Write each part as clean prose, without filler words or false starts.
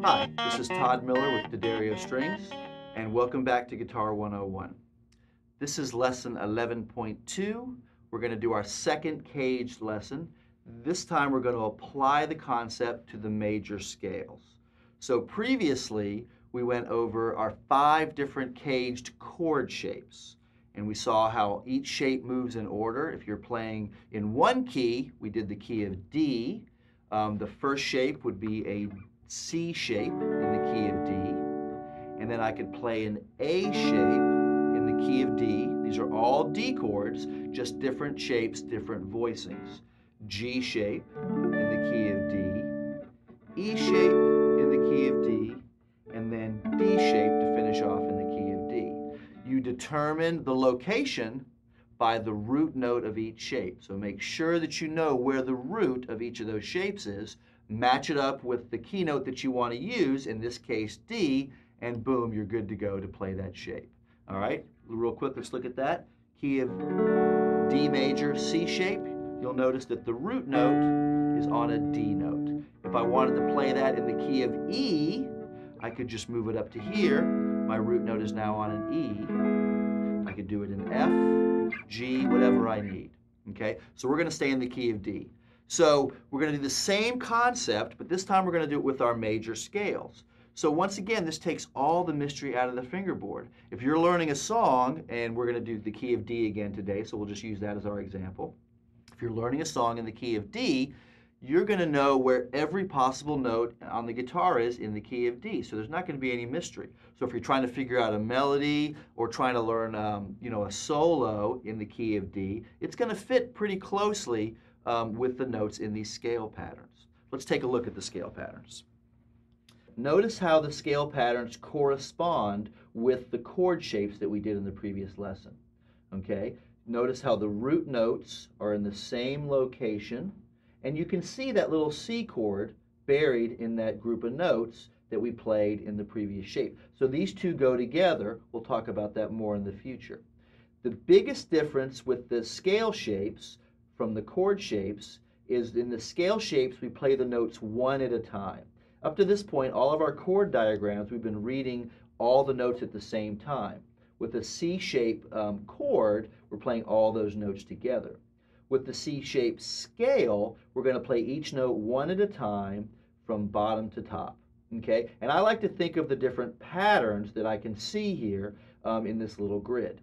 Hi, this is Todd Miller with D'Addario Strings, and welcome back to Guitar 101. This is lesson 11.2. We're going to do our second caged lesson. This time we're going to apply the concept to the major scales. So previously we went over our 5 different caged chord shapes, and we saw how each shape moves in order. If you're playing in one key, we did the key of D. The first shape would be a C shape in the key of D, and then I could play an A shape in the key of D. These are all D chords, just different shapes, different voicings. G shape in the key of D, E shape in the key of D, and then D shape to finish off in the key of D. You determine the location by the root note of each shape. So make sure that you know where the root of each of those shapes is, match it up with the key note that you want to use, in this case D, and boom, you're good to go to play that shape. All right, real quick, let's look at that. Key of D major, C shape, you'll notice that the root note is on a D note. If I wanted to play that in the key of E, I could just move it up to here. My root note is now on an E. I could do it in F, G, whatever I need. Okay, so we're going to stay in the key of D. So we're going to do the same concept, but this time we're going to do it with our major scales. So once again, this takes all the mystery out of the fingerboard. If you're learning a song, and we're going to do the key of D again today, so we'll just use that as our example. If you're learning a song in the key of D, you're going to know where every possible note on the guitar is in the key of D. So there's not going to be any mystery. So if you're trying to figure out a melody or trying to learn a solo in the key of D, it's going to fit pretty closely with the notes in these scale patterns. Let's take a look at the scale patterns. Notice how the scale patterns correspond with the chord shapes that we did in the previous lesson. Okay? Notice how the root notes are in the same location, and you can see that little C chord buried in that group of notes that we played in the previous shape. So these two go together. We'll talk about that more in the future. The biggest difference with the scale shapes from the chord shapes is in the scale shapes we play the notes one at a time. Up to this point, all of our chord diagrams, we've been reading all the notes at the same time. With a C-shape chord, we're playing all those notes together. With the C-shaped scale, we're going to play each note one at a time from bottom to top. Okay? And I like to think of the different patterns that I can see here in this little grid.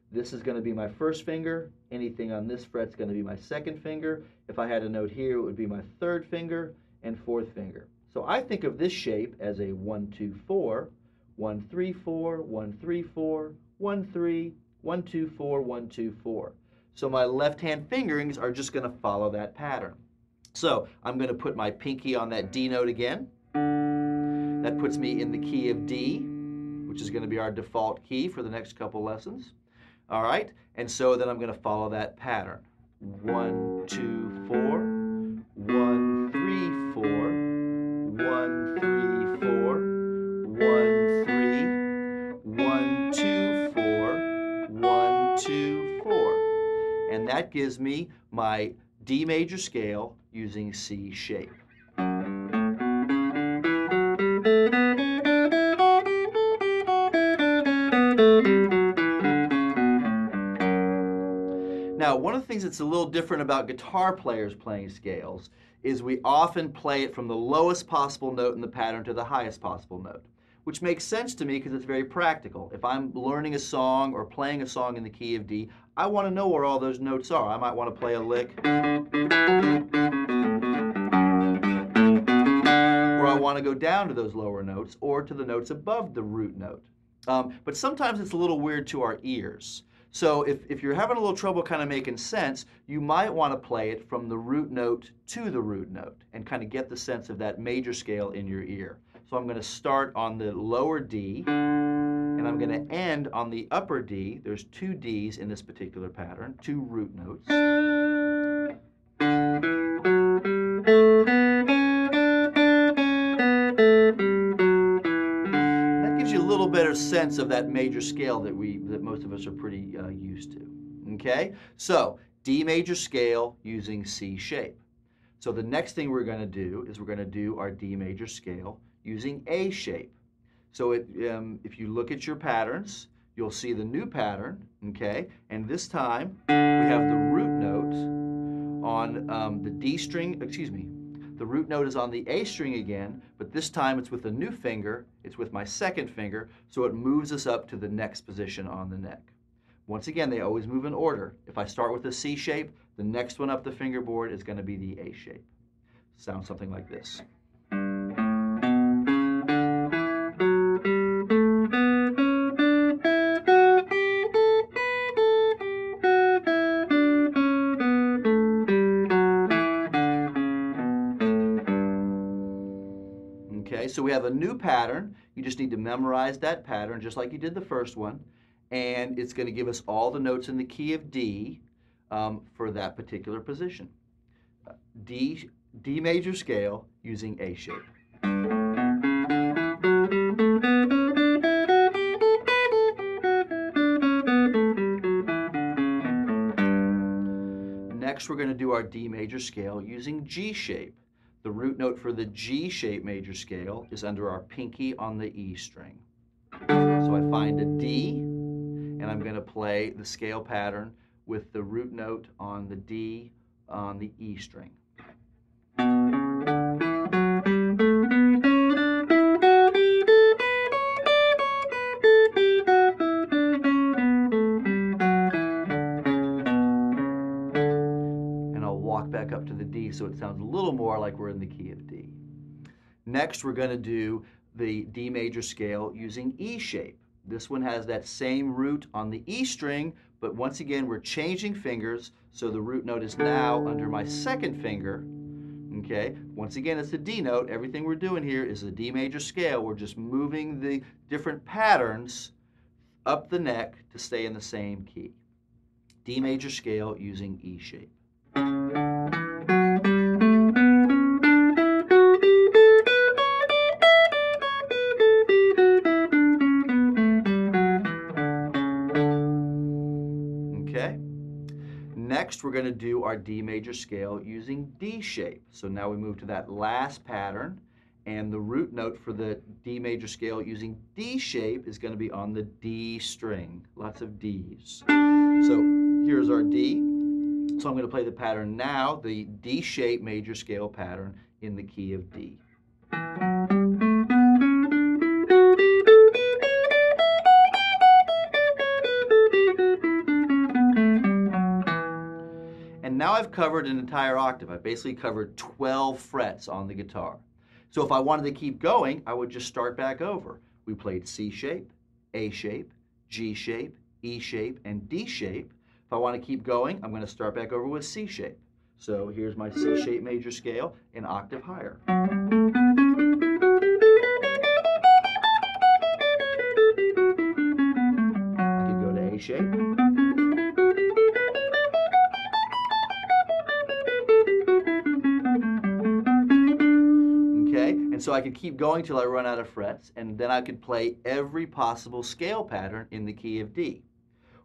This is going to be my first finger. Anything on this fret's going to be my second finger. If I had a note here, it would be my third finger and fourth finger. So I think of this shape as a 1, 2, 4, 1, 3, 4, 1, 3, 4, 1, 3, 1, 2, 4, 1, 2, 4. So my left-hand fingerings are just going to follow that pattern. So I'm going to put my pinky on that D note again. That puts me in the key of D, which is going to be our default key for the next couple lessons. All right, and so then I'm going to follow that pattern. 1, 2, 4, 1, 3, 4, 1, 3, 4, 1, 3, 1, 2, 4, 1, 2, 4. And that gives me my D major scale using C shape. Now, one of the things that's a little different about guitar players playing scales is we often play it from the lowest possible note in the pattern to the highest possible note, which makes sense to me because it's very practical. If I'm learning a song or playing a song in the key of D, I want to know where all those notes are. I might want to play a lick, or I want to go down to those lower notes or to the notes above the root note. But sometimes it's a little weird to our ears. So if you're having a little trouble kind of making sense, you might want to play it from the root note to the root note and kind of get the sense of that major scale in your ear. So I'm going to start on the lower D, and I'm going to end on the upper D. There's 2 Ds in this particular pattern, 2 root notes. A little better sense of that major scale that most of us are pretty used to. Okay, so D major scale using C shape. So the next thing we're going to do is we're going to do our D major scale using A shape. So if you look at your patterns, you'll see the new pattern, okay? And this time, we have the root note on the D string, excuse me, the root note is on the A string again, but this time it's with a new finger, it's with my second finger, so it moves us up to the next position on the neck. Once again, they always move in order. If I start with a C shape, the next one up the fingerboard is going to be the A shape. Sounds something like this. Okay, so we have a new pattern. You just need to memorize that pattern just like you did the first one. And it's going to give us all the notes in the key of D for that particular position. D major scale using A shape. Next, we're going to do our D major scale using G shape. The root note for the G shape major scale is under our pinky on the E string. So I find a D, and I'm going to play the scale pattern with the root note on the D on the E string. And I'll walk back up to the D so it sounds a little more like we're in the key of D. Next, we're going to do the D major scale using E shape. This one has that same root on the E string, but once again, we're changing fingers, so the root note is now under my second finger. Okay, once again, it's a D note. Everything we're doing here is a D major scale. We're just moving the different patterns up the neck to stay in the same key. D major scale using E shape. Okay. Next, we're going to do our D major scale using D shape. So now we move to that last pattern, and the root note for the D major scale using D shape is going to be on the D string. Lots of Ds. So here's our D. So I'm going to play the pattern now, the D shape major scale pattern in the key of D. And now I've covered an entire octave. I've basically covered 12 frets on the guitar. So if I wanted to keep going, I would just start back over. We played C shape, A shape, G shape, E shape, and D shape. If I want to keep going, I'm going to start back over with C shape. So here's my C shape major scale, an octave higher. I could go to A shape. And so I could keep going till I run out of frets, and then I could play every possible scale pattern in the key of D.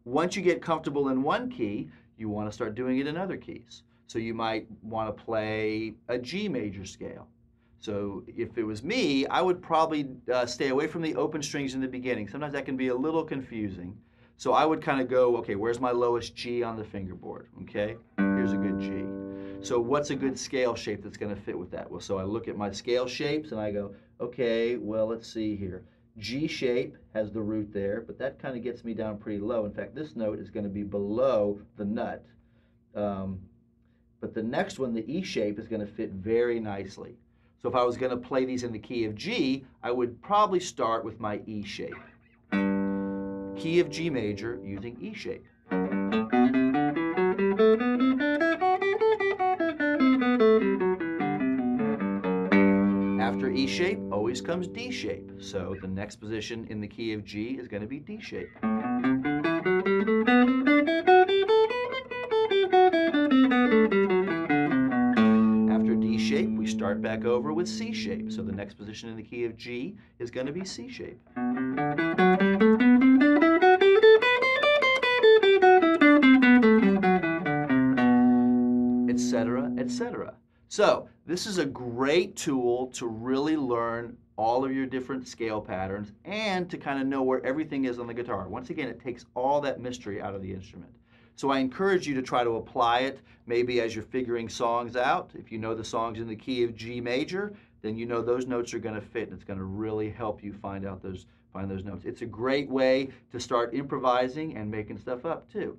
Once you get comfortable in one key, you want to start doing it in other keys. So you might want to play a G major scale. So if it was me, I would probably stay away from the open strings in the beginning. Sometimes that can be a little confusing. So I would kind of go, okay, where's my lowest G on the fingerboard? Okay, here's a good G. So what's a good scale shape that's going to fit with that? Well, so I look at my scale shapes and I go, okay, well, let's see here. G shape has the root there, but that kind of gets me down pretty low. In fact, this note is going to be below the nut. But the next one, the E shape, is going to fit very nicely. So if I was going to play these in the key of G, I would probably start with my E shape. Key of G major using E shape. After E shape, always comes D shape. So the next position in the key of G is going to be D shape. After D shape, we start back over with C shape. So the next position in the key of G is going to be C shape. Etc., etc. So this is a great tool to really learn all of your different scale patterns and to kind of know where everything is on the guitar. Once again, it takes all that mystery out of the instrument. So I encourage you to try to apply it maybe as you're figuring songs out. If you know the songs in the key of G major, then you know those notes are going to fit and it's going to really help you find those notes. It's a great way to start improvising and making stuff up too.